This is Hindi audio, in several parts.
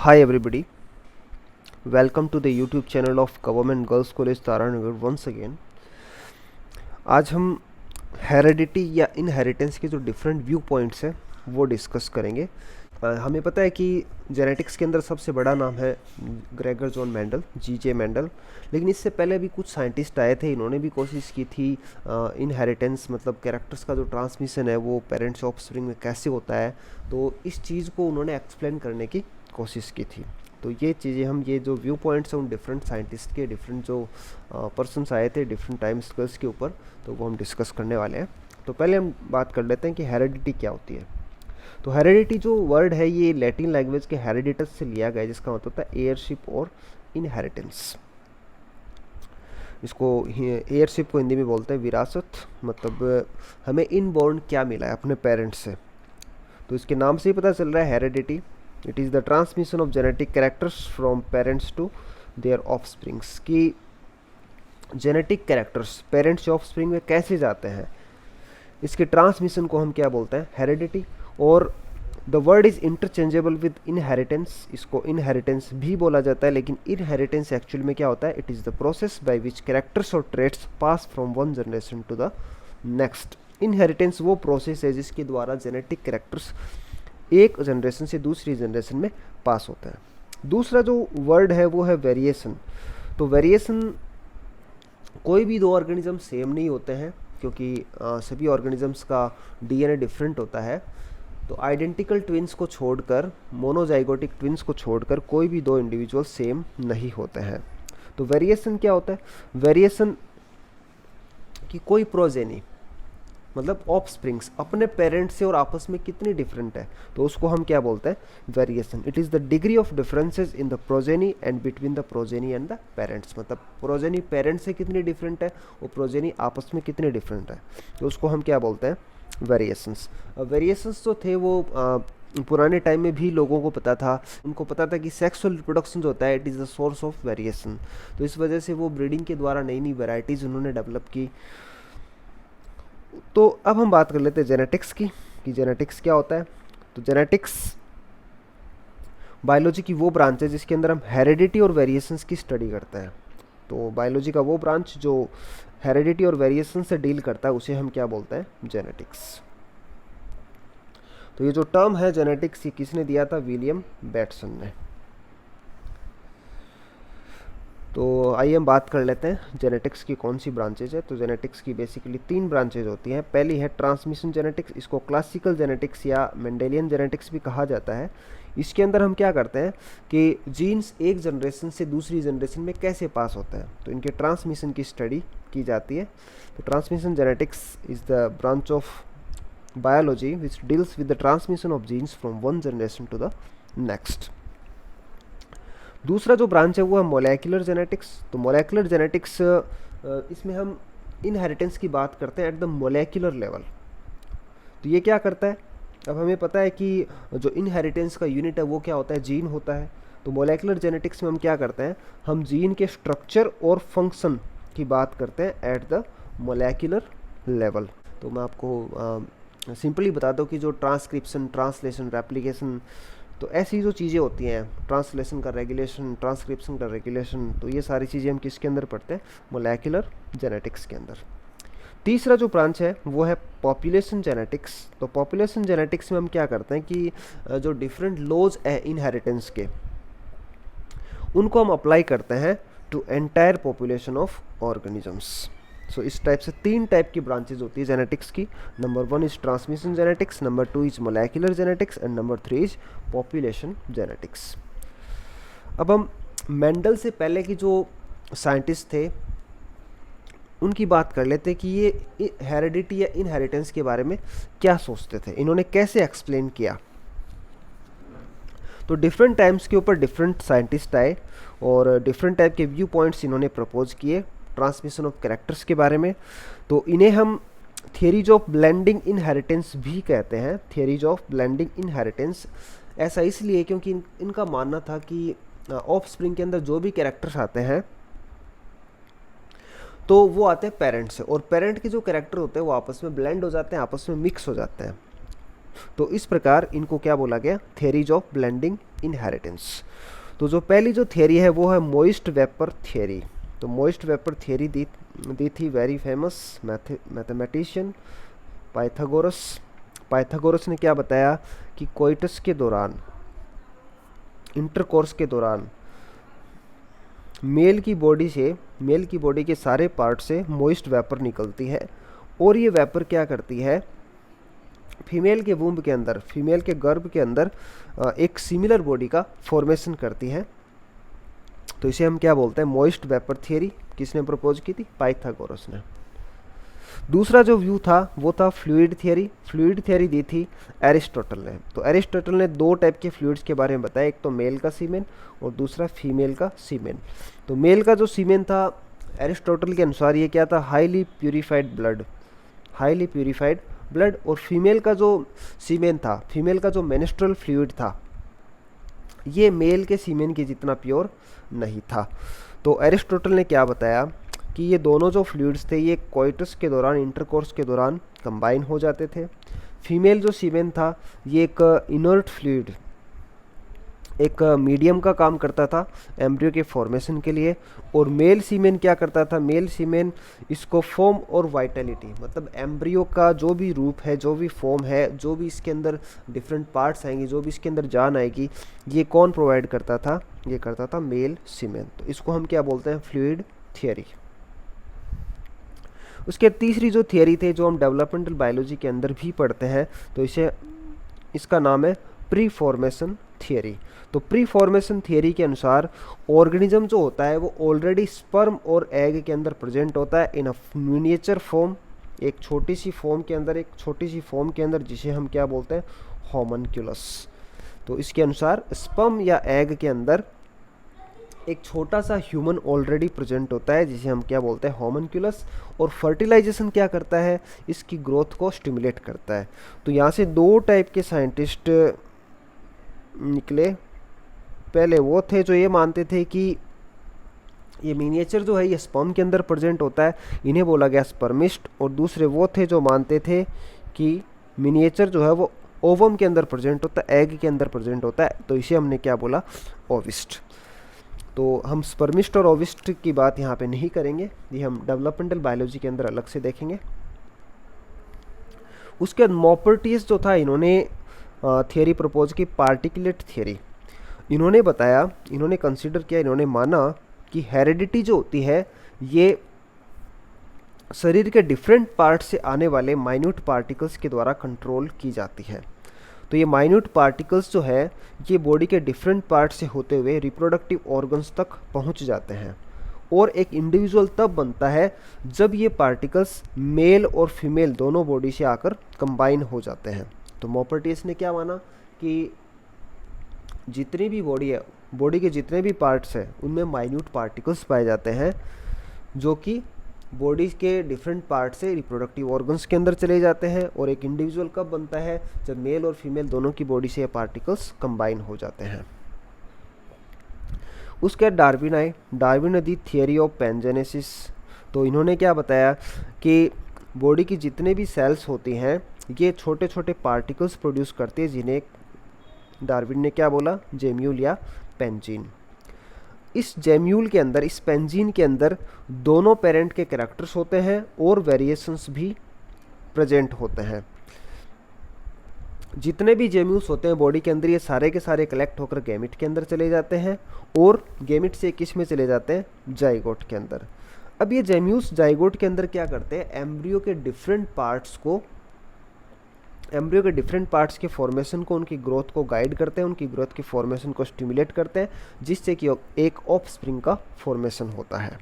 Hi everybody, welcome to the YouTube channel of Government Girls College Taranagar once again। आज हम हेरिडिटी या इनहेरिटेंस के जो डिफरेंट व्यू पॉइंट्स हैं वो डिस्कस करेंगे। हमें पता है कि जेनेटिक्स के अंदर सबसे बड़ा नाम है ग्रेगर जॉन मेंडल, जीजे मेंडल, लेकिन इससे पहले भी कुछ साइंटिस्ट आए थे, इन्होंने भी कोशिश की थी इनहेरिटेंस मतलब कैरेक्टर्स का जो ट्रांसमिशन है वो पेरेंट्स ऑफस्प्रिंग में कैसे होता है, तो इस चीज़ को उन्होंने एक्सप्लेन करने की कोशिश की थी। तो ये चीज़ें हम ये जो व्यू पॉइंट्स हैं उन डिफरेंट साइंटिस्ट के डिफरेंट जो पर्सनस आए थे डिफरेंट टाइम स्केल्स के ऊपर, तो वो हम डिस्कस करने वाले हैं। तो पहले हम बात कर लेते हैं कि हेरिडिटी क्या होती है। तो हेरिडिटी जो वर्ड है ये लैटिन लैंग्वेज के हेरिडिटस से लिया गया है, जिसका मतलब होता है एयरशिप और इनहेरिटेंस। इसको एयरशिप को हिंदी में बोलते हैं विरासत, मतलब हमें इनबॉर्न क्या मिला है अपने पेरेंट्स से। तो इसके नाम से ही पता चल रहा है heredity, it is the transmission of genetic characters from parents to their offsprings, कि जेनेटिक कैरेक्टर्स पेरेंट्स से ऑफस्प्रिंग में कैसे जाते हैं, इसके ट्रांसमिशन को हम क्या बोलते हैं, हेरिडिटी। और the word is interchangeable with inheritance, इसको इनहेरिटेंस भी बोला जाता है, लेकिन इनहेरिटेंस एक्चुअल में क्या होता है, it is the process by which characters और traits pass from one generation to the next. Inheritance वो प्रोसेस है जिसके द्वारा जेनेटिक कैरेक्टर्स एक जनरेशन से दूसरी जनरेशन में पास होता है। दूसरा जो वर्ड है वो है वेरिएशन। तो वेरिएशन, कोई भी दो ऑर्गेनिज्म सेम नहीं होते हैं, क्योंकि सभी ऑर्गेनिजम्स का डीएनए डिफरेंट होता है। तो आइडेंटिकल ट्विंस को छोड़कर, मोनोजाइगोटिक ट्विंस को छोड़कर कोई भी दो इंडिविजुअल सेम नहीं होते हैं। तो वेरिएशन क्या होता है, वेरिएशन कि कोई प्रोजेनी मतलब ऑफस्प्रिंग्स अपने पेरेंट्स से और आपस में कितनी डिफरेंट है, तो उसको हम क्या बोलते हैं, variation. It is the degree of differences in the progeny and between the progeny and the parents, मतलब प्रोजेनी पेरेंट्स से कितनी डिफरेंट है और प्रोजेनी आपस में कितनी डिफरेंट है, तो उसको हम क्या बोलते हैं, वेरिएशंस। वेरिएशंस जो थे वो पुराने टाइम में भी लोगों को पता था, उनको पता था कि सेक्सुअल रिप्रोडक्शन जो होता है it is the source of variation. तो इस वजह से वो ब्रीडिंग के द्वारा नई नई वेराइटीज़ उन्होंने डेवलप की। तो अब हम बात कर लेते हैं जेनेटिक्स की, कि जेनेटिक्स क्या होता है। तो जेनेटिक्स बायोलॉजी की वो ब्रांच है जिसके अंदर हम हेरिडिटी और वेरिएशंस की स्टडी करते हैं। तो बायोलॉजी का वो ब्रांच जो हेरिडिटी और वेरिएशन से डील करता है उसे हम क्या बोलते हैं, जेनेटिक्स। तो ये जो टर्म है जेनेटिक्स, ये किसने दिया था, विलियम बैटसन ने। तो आइए हम बात कर लेते हैं जेनेटिक्स की कौन सी ब्रांचेज है। तो जेनेटिक्स की बेसिकली तीन ब्रांचेज होती हैं। पहली है ट्रांसमिशन जेनेटिक्स, इसको क्लासिकल जेनेटिक्स या मेंडेलियन जेनेटिक्स भी कहा जाता है। इसके अंदर हम क्या करते हैं कि जीन्स एक जनरेशन से दूसरी जनरेशन में कैसे पास होते हैं, तो इनके ट्रांसमिशन की स्टडी की जाती है। तो transmission genetics is the branch of biology which deals with the transmission of genes from one generation to the next. दूसरा जो ब्रांच है वो है मोलेकुलर जेनेटिक्स। तो मोलेकुलर जेनेटिक्स, इसमें हम इनहेरिटेंस की बात करते हैं एट द मोलेकुलर लेवल। तो ये क्या करता है, अब हमें पता है कि जो इनहेरिटेंस का यूनिट है वो क्या होता है, जीन होता है। तो मोलेकुलर जेनेटिक्स में हम क्या करते हैं, हम जीन के स्ट्रक्चर और फंक्शन की बात करते हैं एट द मोलेकुलर लेवल। तो मैं आपको सिंपली बता दूं कि जो ट्रांसक्रिप्शन, ट्रांसलेशन, रेप्लिकेशन, तो ऐसी जो चीज़ें होती हैं, ट्रांसलेशन का रेगुलेशन, ट्रांसक्रिप्शन का रेगुलेशन, तो ये सारी चीज़ें हम किसके अंदर पढ़ते हैं, मोलेकुलर जेनेटिक्स के अंदर। तीसरा जो ब्रांच है वो है पॉपुलेशन जेनेटिक्स। तो पॉपुलेशन जेनेटिक्स में हम क्या करते हैं कि जो डिफरेंट लॉज है इनहेरिटेंस के, उनको हम अप्लाई करते हैं to entire population of organisms. So इस टाइप से तीन टाइप की ब्रांचेज होती है जेनेटिक्स की। Number 1 is transmission genetics, number 2 is molecular genetics and number 3 is population genetics. अब हम मेंडल से पहले की जो साइंटिस्ट थे उनकी बात कर लेते हैं कि ये हेरिडिटी या इनहेरिटेंस के बारे में क्या सोचते थे, इन्होंने कैसे एक्सप्लेन किया। तो डिफरेंट टाइम्स के ऊपर डिफरेंट साइंटिस्ट आए और डिफरेंट टाइप के व्यू पॉइंट्स इन्होंने प्रपोज किए ट्रांसमिशन ऑफ कैरेक्टर्स के बारे में। तो इन्हें हम थियरीज ऑफ ब्लेंडिंग इनहेरिटेंस भी कहते हैं। थियरीज ऑफ ब्लेंडिंग इनहेरिटेंस ऐसा इसलिए क्योंकि इनका मानना था कि ऑफस्प्रिंग के अंदर जो भी कैरेक्टर्स आते हैं तो वो आते हैं पेरेंट से, और पेरेंट के जो कैरेक्टर होते हैं वो आपस में ब्लेंड हो जाते हैं, आपस में मिक्स हो जाते हैं। तो इस प्रकार इनको क्या बोला गया, थियरीज ऑफ ब्लेंडिंग इनहेरिटेंस। तो जो पहली जो थियरी है वो है मोइस्ट वेपर थियरी। तो मोइस्ट वेपर थियरी दी थी very famous mathematician Pythagoras. Pythagoras ने क्या बताया कि कोइटस के दौरान, इंटरकोर्स के दौरान मेल की बॉडी के सारे पार्ट से मोइस्ट वेपर निकलती है, और ये वेपर क्या करती है, फीमेल के वूम्ब के अंदर, फीमेल के गर्भ के अंदर एक सिमिलर बॉडी का फॉर्मेशन करती है। तो इसे हम क्या बोलते हैं, मोइस्ट वेपर थियरी। किसने प्रपोज की थी, पाइथागोरस ने। दूसरा जो व्यू था वो था फ्लूइड थियरी। फ्लूइड थियरी दी थी एरिस्टोटल ने। तो एरिस्टोटल ने दो टाइप के फ्लूइड्स के बारे में बताया, एक तो मेल का सीमेन और दूसरा फीमेल का सीमेन। तो मेल का जो सीमेन था एरिस्टोटल के अनुसार ये क्या था, हाईली प्यूरिफाइड ब्लड, और फीमेल का जो सीमेन था, फीमेल का जो मेंस्ट्रुअल फ्लूइड था, ये मेल के सीमेन के जितना प्योर नहीं था। तो एरिस्टोटल ने क्या बताया कि ये दोनों जो फ्लूइड्स थे ये कोइटस के दौरान, इंटरकोर्स के दौरान कंबाइन हो जाते थे। फीमेल जो सीमेन था ये एक इनर्ट फ्लूइड, एक मीडियम का काम करता था एम्ब्रियो के फॉर्मेशन के लिए, और मेल सीमेन क्या करता था, मेल सीमेन इसको फॉर्म और वाइटलिटी, मतलब एम्ब्रियो का जो भी रूप है, जो भी फॉर्म है, जो भी इसके अंदर डिफरेंट पार्ट्स आएंगी, जो भी इसके अंदर जान आएगी, ये कौन प्रोवाइड करता था, ये करता था मेल सीमेन। तो इसको हम क्या बोलते हैं, फ्लूइड थियरी। उसके तीसरी जो थियरी थे जो हम डेवलपमेंटल बायोलॉजी के अंदर भी पढ़ते हैं, तो इसका नाम है प्री फॉर्मेशन थियरी। तो प्री फॉर्मेशन थियरी के अनुसार ऑर्गेनिज्म जो होता है वो ऑलरेडी स्पर्म और एग के अंदर प्रेजेंट होता है इन अ मिनिएचर फॉर्म, एक छोटी सी फॉर्म के अंदर, जिसे हम क्या बोलते हैं, होमनक्यूलस। तो इसके अनुसार स्पर्म या एग के अंदर एक छोटा सा ह्यूमन ऑलरेडी प्रेजेंट होता है, जिसे हम क्या बोलते हैं, होमनक्यूलस। और फर्टिलाइजेशन क्या करता है, इसकी ग्रोथ को स्टिमुलेट करता है। तो यहाँ से दो टाइप के साइंटिस्ट निकले। पहले वो थे जो ये मानते थे कि ये मिनिएचर जो है ये स्पर्म के अंदर प्रेजेंट होता है, इन्हें बोला गया स्पर्मिस्ट। और दूसरे वो थे जो मानते थे कि मिनिएचर जो है वो ओवम के अंदर प्रेजेंट होता है, एग के अंदर प्रेजेंट होता है, तो इसे हमने क्या बोला, ओविस्ट। तो हम स्पर्मिस्ट और ओविस्ट की बात यहाँ पे नहीं करेंगे, ये हम डेवलपमेंटल बायोलॉजी के अंदर अलग से देखेंगे। उसके बाद मॉपर्टियस जो था, इन्होंने थियरी प्रपोज की, पार्टिकुलेट थियरी। इन्होंने बताया, इन्होंने कंसीडर किया, इन्होंने माना कि हेरिडिटी जो होती है ये शरीर के डिफरेंट पार्ट से आने वाले माइन्यूट पार्टिकल्स के द्वारा कंट्रोल की जाती है। तो ये माइन्यूट पार्टिकल्स जो है ये बॉडी के डिफरेंट पार्ट से होते हुए रिप्रोडक्टिव ऑर्गन्स तक पहुंच जाते हैं, और एक इंडिविजुअल तब बनता है जब ये पार्टिकल्स मेल और फीमेल दोनों बॉडी से आकर कंबाइन हो जाते हैं। तो मॉपर्टियस ने क्या माना कि जितनी भी बॉडी है, बॉडी के जितने भी पार्ट्स हैं उनमें माइन्यूट पार्टिकल्स पाए जाते हैं, जो कि बॉडी के डिफरेंट पार्ट से रिप्रोडक्टिव ऑर्गन्स के अंदर चले जाते हैं, और एक इंडिविजुअल कब बनता है, जब मेल और फीमेल दोनों की बॉडी से ये पार्टिकल्स कंबाइन हो जाते हैं। उसके बाद डार्विन आए। डार्विन ने दी थियरी ऑफ पैनजेनेसिस। तो इन्होंने क्या बताया कि बॉडी की जितने भी सेल्स होती हैं ये छोटे छोटे पार्टिकल्स प्रोड्यूस करती है, जिन्हें डार्विन ने क्या बोला, जेम्यूल या पेंजीन। इस जेम्यूल के अंदर, इस पेंजीन के अंदर दोनों पेरेंट के कैरेक्टर्स होते हैं और वेरिएशंस भी प्रेजेंट होते हैं। जितने भी जेम्यूल्स होते हैं बॉडी के अंदर ये सारे के सारे कलेक्ट होकर गैमिट के अंदर चले जाते हैं, और गैमिट से किस में चले जाते हैं, जाइगोट के अंदर। अब ये जेम्यूल्स जाइगोट के अंदर क्या करते हैं, एम्ब्रियो के डिफरेंट पार्ट्स के फॉर्मेशन को, उनकी ग्रोथ को गाइड करते हैं, उनकी ग्रोथ के फॉर्मेशन को स्टिमुलेट करते हैं, जिससे कि एक ऑफस्प्रिंग का फॉर्मेशन होता है।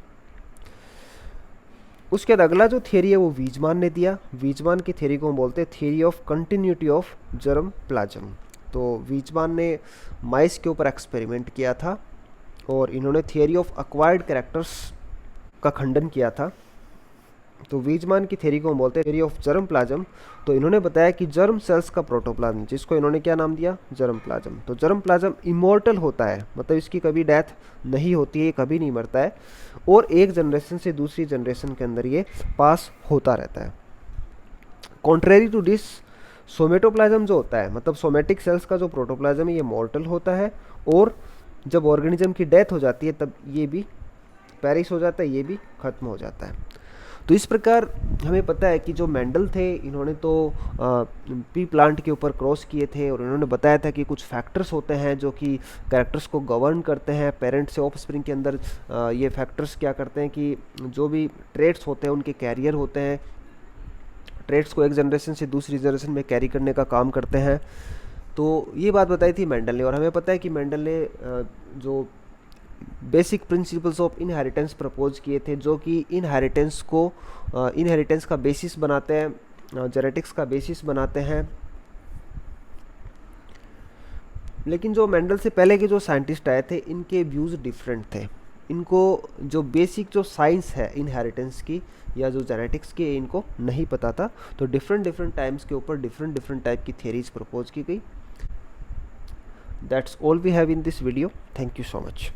उसके बाद अगला जो थियरी है वो वीजमान ने दिया। वीजमान की थियरी को हम बोलते हैं theory of continuity of germ plasm. तो वीजमान ने माइस के ऊपर एक्सपेरिमेंट किया था, और इन्होंने थियरी ऑफ एक्वायर्ड कैरेक्टर्स का खंडन किया था। तो वीजमान की थ्योरी को हम बोलते हैं थ्योरी ऑफ जर्म प्लाज्म। तो इन्होंने बताया कि जर्म सेल्स का प्रोटोप्लाज्म, जिसको इन्होंने क्या नाम दिया, जर्म प्लाज्म। तो जर्म प्लाज्म इमॉर्टल होता है, मतलब इसकी कभी डेथ नहीं होती है, कभी नहीं मरता है, और एक जनरेशन से दूसरी जनरेशन के अंदर ये पास होता रहता है। कॉन्ट्रेरी टू दिस, सोमेटोप्लाज्म जो होता है, मतलब सोमेटिक सेल्स का जो प्रोटोप्लाज्म है ये मॉर्टल होता है, और जब ऑर्गेनिज्म की डेथ हो जाती है तब ये भी पेरिश हो जाता है, ये भी ख़त्म हो जाता है। तो इस प्रकार हमें पता है कि जो मेंडल थे, इन्होंने तो पी प्लांट के ऊपर क्रॉस किए थे, और इन्होंने बताया था कि कुछ फैक्टर्स होते हैं जो कि कैरेक्टर्स को गवर्न करते हैं पेरेंट से ऑफस्प्रिंग के अंदर। ये फैक्टर्स क्या करते हैं कि जो भी ट्रेट्स होते हैं उनके कैरियर होते हैं, ट्रेट्स को एक जनरेशन से दूसरी जनरेशन में कैरी करने का काम करते हैं। तो ये बात बताई थी मेंडल ने, और हमें पता है कि मेंडल ने जो basic principles of inheritance propose किए थे, जो कि इनहेरिटेंस का बेसिस बनाते हैं, जेनेटिक्स का बेसिस बनाते हैं। लेकिन जो मेंडल से पहले के जो साइंटिस्ट आए थे, इनके व्यूज़ डिफरेंट थे। इनको जो बेसिक जो साइंस है इनहेरिटेंस की या जो जेनेटिक्स की, इनको नहीं पता था। तो डिफरेंट टाइम्स के ऊपर डिफरेंट टाइप की थियरीज प्रपोज की गई। That's all we have in this video. Thank you so much.